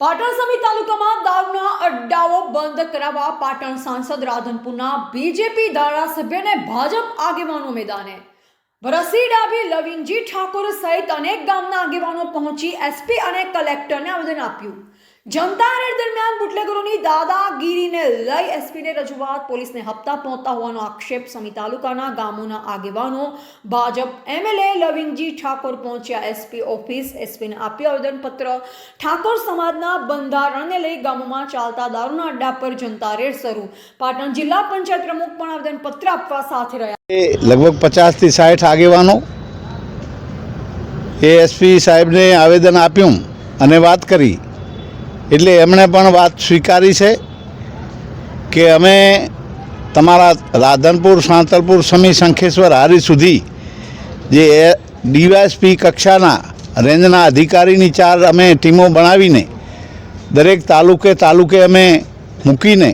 પાટણ સમિત તાલુકામાં દારૂના અડ્ડાઓ બંધ કરાવવા પાટણ સાંસદ રાધનપુરના બીજેપી ધારાસભ્યને ભાજપ આગેવાનો મેદાને ભરતસિંહ ડાભી, લવિંગજી ઠાકોર સહિત અનેક ગામના આગેવાનો પહોંચી એસપી અને કલેક્ટરને આવેદન આપ્યું। જનતા રેડ દરમિયાન બુટલેગરોની દાદાગીરીને લઈ એસપીને રજૂઆત, પોલીસને હપ્તા પહોંચતા હોવાનો આક્ષેપ। સમિત તાલુકાના ગામોના આગેવાનો ભાજપ એમએલએ લવિંગજી ઠાકોર પહોંચ્યા એસપી ઓફિસ, એસપીને આપ્યું આવેદનપત્ર। ઠાકોર સમાજના બંધારણને લઈ ગામોમાં ચાલતા દારૂના અડ્ડા પર જનતા રેડ શરૂ। પાટણ જિલ્લા પંચાયત પ્રમુખ પણ આવેદનપત્ર આપવા સાથે રહ્યા। लगभग 50 થી 60 આગેવાનો એસપી સાહેબને આવેદન આપ્યું અને વાત કરી, એટલે એમણે પણ વાત સ્વીકારી છે કે અમે તમારા રાધનપુર, સાંતલપુર, સમી, શંખેશ્વર, હારી સુધી જે ડીવાયએસપી કક્ષાના રેન્જના અધિકારીની 4 અમે ટીમો બનાવીને દરેક તાલુકે અમે મૂકીને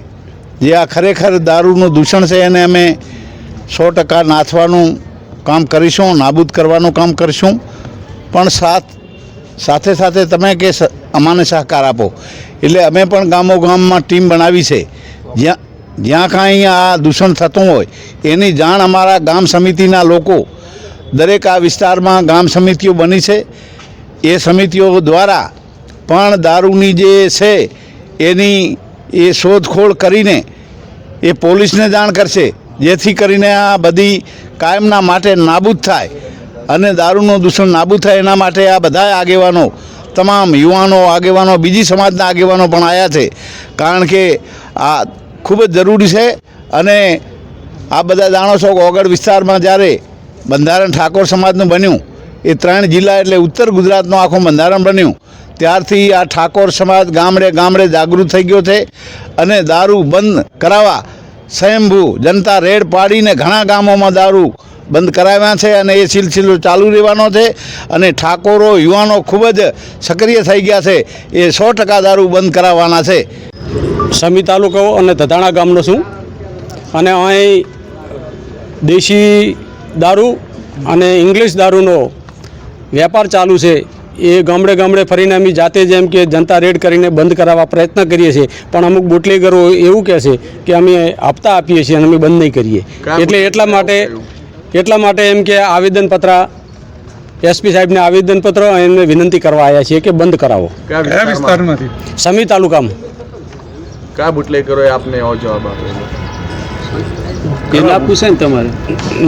જે આ ખરેખર દારૂનું દૂષણ છે એને અમે 100% નાથવાનું કામ કરીશું, નાબૂદ કરવાનું કામ કરીશું। પણ સાથે સાથે તમે કે અમાને સહકાર આપો, એટલે અમે પણ ગામોગામમાં ટીમ બનાવી છે। જ્યાં કાંઈ આ દૂષણ થતું હોય એની જાણ અમારા ગામ સમિતિના લોકો, દરેક આ વિસ્તારમાં ગામ સમિતિઓ બની છે, એ સમિતિઓ દ્વારા પણ દારૂની જે છે એની એ શોધખોળ કરીને એ પોલીસને જાણ કરશે, જેથી કરીને આ બધી કાયમના માટે નાબૂદ થાય અને દારૂનું દૂષણ નાબૂદ થાય। એના માટે આ બધા આગેવાનો, તમામ યુવાનો આગેવાનો, બીજી સમાજના આગેવાનો પણ આવ્યા છે, કારણ કે આ ખૂબ જ જરૂરી છે। અને આ બધા જાણો છો કે ઓગળ વિસ્તારમાં જ્યારે બંધારણ ઠાકોર સમાજનું બન્યું, એ 3 જિલ્લા એટલે ઉત્તર ગુજરાતનું આખું બંધારણ બન્યું, ત્યારથી આ ઠાકોર સમાજ ગામડે ગામડે જાગૃત થઈ ગયો છે અને દારૂ બંધ કરાવવા સ્વયંભૂ જનતા રેડ પાડીને ઘણા ગામોમાં દારૂ બંધ કરાવ્યા છે અને એ સિલસિલો ચાલુ રહેવાનો છે। અને ઠાકોરો, યુવાનો ખૂબ જ સક્રિય થઈ ગયા છે, એ 100% દારૂ બંધ કરાવવાના છે। સમી તાલુકો અને ધધાણા ગામનો છું અને અહીં દેશી દારૂ અને ઇંગ્લિશ દારૂનો વેપાર ચાલુ છે। એ ગામડે ફરીને અમે જાતે જેમ કે જનતા રેડ કરીને બંધ કરાવવા પ્રયત્ન કરીએ છીએ, પણ અમુક બુટલેગરો એવું કહે છે કે અમે હપ્તા આપીએ છીએ અને અમે બંધ નહીં કરીએ, એટલા માટે એમ કે આવેદનપત્ર એસપી સાહેબને આવેદનપત્ર એમને વિનંતી કરવા આવ્યા છીએ કે બંધ કરાવો। કયા વિસ્તારમાંથી? સમી તાલુકામાં। કયા બુટલેગરોએ આપને એવો જવાબ આપ્યો? એના પૂછે ને તમારે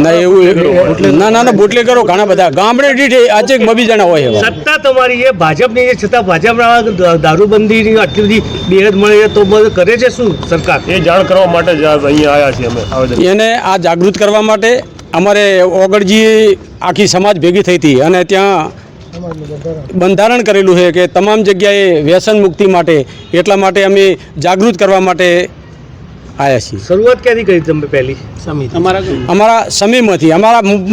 ના એવું ના બુટલેગરો ઘણા બધા ગામડે દીઠ આજે બબી જણા હોય। સત્તા તમારી એ ભાજપની છે, છતાં ભાજપના દારૂબંધીની આટલી બધી બેહદ મળે તો બધું કરે છે શું સરકાર? એ જાણ કરવા માટે જ અહીંયા આવ્યા છીએ અમે આવેદન। એને આ જાગૃત કરવા માટે અમારે ઓગળજી આખી સમાજ ભેગી થઈ હતી અને ત્યાં બંધારણ કરેલું છે કે તમામ જગ્યાએ વ્યસન મુક્તિ માટે, એટલા માટે અમે જાગૃત કરવા માટે આવ્યા છીએ। શરૂઆત ક્યાંથી કરી તમે? પહેલી અમારા સમીમાંથી,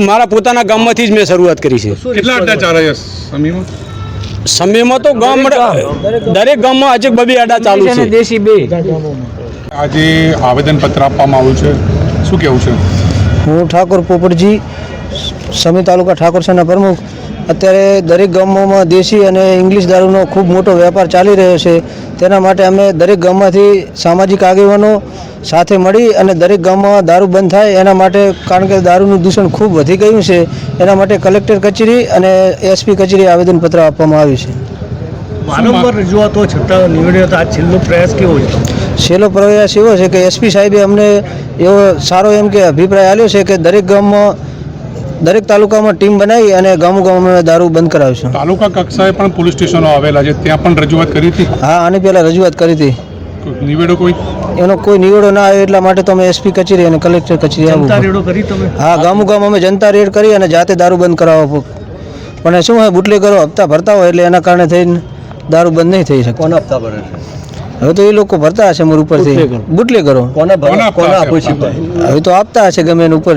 મારા પોતાના ગામમાંથી જ મેં શરૂઆત કરી છે। કેટલા અડ્ડા ચાલે છે સમીમાં? સમીમાં તો દરેક ગામમાં આજે બબી અડ્ડા ચાલુ છે। દેશી બે આજે આવેદનપત્ર આપવામાં આવ્યું છે, શું કહેવું છે? હું ઠાકોર પોપટજી, સમી તાલુકા ઠાકોર સેના પ્રમુખ। અત્યારે દરેક ગામોમાં દેશી અને ઇંગ્લિશ દારૂનો ખૂબ મોટો વેપાર ચાલી રહ્યો છે, તેના માટે અમે દરેક ગામમાંથી સામાજિક આગેવાનો સાથે મળી અને દરેક ગામમાં દારૂ બંધ થાય એના માટે, કારણ કે દારૂનું દૂષણ ખૂબ વધી ગયું છે, એના માટે કલેક્ટર કચેરી અને એસપી કચેરી આવેદનપત્ર આપવામાં આવ્યું છે। વારંવાર રજૂઆતો છતાં નિવડ્યો તો આ છેલ્લો પ્રયાસ કેવો છે? છેલ્લો પ્રયાસ એવો છે કે એસપી સાહેબે અમને એવો સારો એમ કે અભિપ્રાય આપ્યો છે કે દરેક ગામમાં, દરેક તાલુકામાં ટીમ બનાવી અને ગામોગામમાં દારૂ બંધ કરાવીશું। તાલુકા કક્ષાએ પણ પોલીસ સ્ટેશનો આવેલા છે, ત્યાં પણ રજૂઆત કરી હતી? હા, આની પહેલાં રજૂઆત કરી હતી। નિવેડો કોઈ? એનો કોઈ નિવેડો ના આવ્યો, એટલા માટે તો અમે એસપી કચેરી અને કલેક્ટર કચેરી જનતા રેડો કરી તમે? હા, ગામ અમે જનતા રેડ કરી અને જાતે દારૂ બંધ કરાવવા, પણ શું હોય બુટલેગરો હપ્તા ભરતા હોય એટલે એના કારણે થઈને દારૂ બંધ નહીં થઈ શકે। કોના હપ્તા ભરે છે? હવે તો એ લોકો ભરતા હશે મોર ઉપરથી, બુટલેગરો હવે તો આપતા હશે ગમે એને ઉપર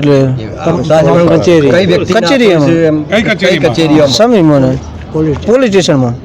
કચેરી, સમી મને પોલીસ સ્ટેશનમાં।